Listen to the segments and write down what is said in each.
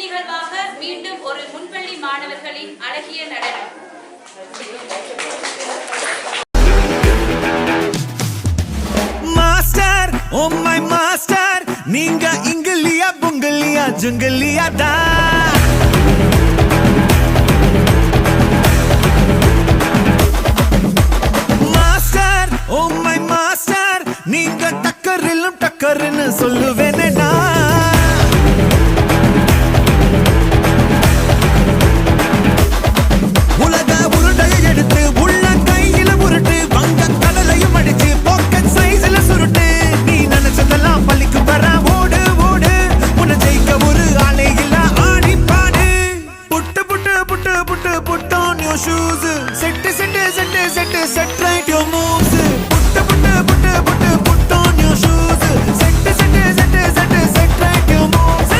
நிகழ்வாக மீண்டும் ஒரு முன்பள்ளி மாணவர்களின் அழகிய நடனம். மாஸ்டர் ஓ மை மாஸ்டர், நீங்க இங்கிலியா புங்கிலியா ஜுங்கிலியா தா. மாஸ்டர் ஓ மை மாஸ்டர், நீங்க டக்கரிலும் டக்கர்னு சொல்லுவேனே நான். உலக உருண்டையை எடுத்து உள்ள கையில உருட்டு, வங்க கடலையும் அடிச்சு பாக்கெட் சைஸ்ல சுருட்டு. நீ நினைச்சதெல்லாம் பள்ளிக்கு வர ஓடு ஓடு, உன்னை ஜெயிக்க ஒரு ஆளே இல்ல ஆடி பாடு. Put put put put put on your shoes, set set set set set right your moves. Put put put put put on your shoes, set set set set set right your moves.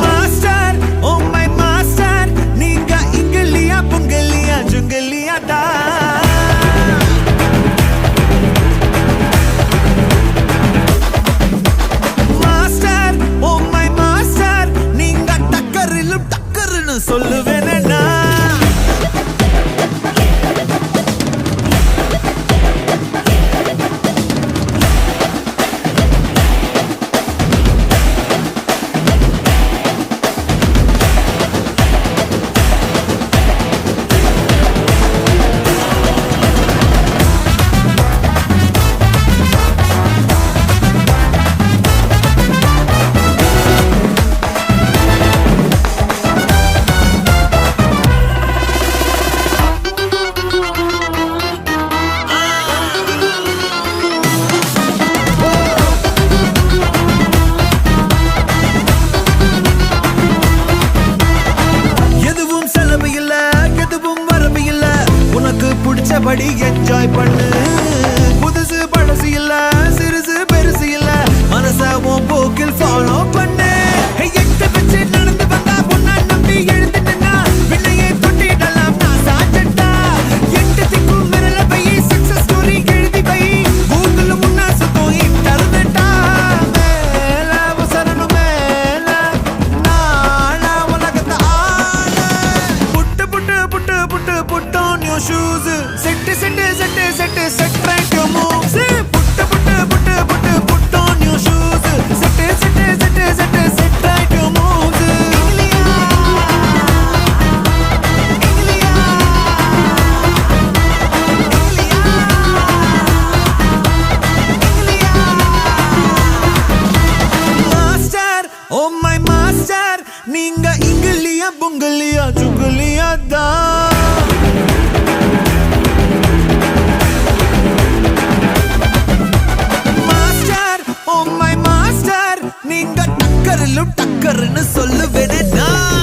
Master oh my master, நீங்க இங்கிலியா புங்கிலியா ஜுங்கிலியா தா. Master oh my master, நீங்க டக்கரிலும் டக்கர்னு சொல்லுவேனே நான். எதுவும் செலவு இல்ல, எதுவும் வரவு இல்ல, உனக்கு பிடிச்சபடி என்ஜாய் பண்ணு. புதுசு பழசு இல்ல, சிறுசு பெருசு இல்ல, மனச உன் போக்கில் ஃபாலோ பண்ணு. எட்டு வச்சு நடந்து வந்தா பொண்ணா நம்பி எழுந்துட்டா, வினையை தொட்டிடலாம் நான் சாச்சட்டா. எட்டு திக்கும் விரல பை, சக்சஸ் ஸ்டோரி எழுதி பை, கூகுள் முன்னா சுத்தம் இன்டர்நெட்டா. மேல உசரணும் மேல, நாள உலகத்தை ஆள. Put put put put put on your shoes, set set set set set right your moves. Put put put put put on your shoes, set set set set set right your moves. Master oh my master, நீங்க இங்கிலியா புங்கிலியா ஜுங்கிலியா தா. Master oh my master, நீங்க டக்கரிலும் டக்கர்னு சொல்லுவேனே நான்.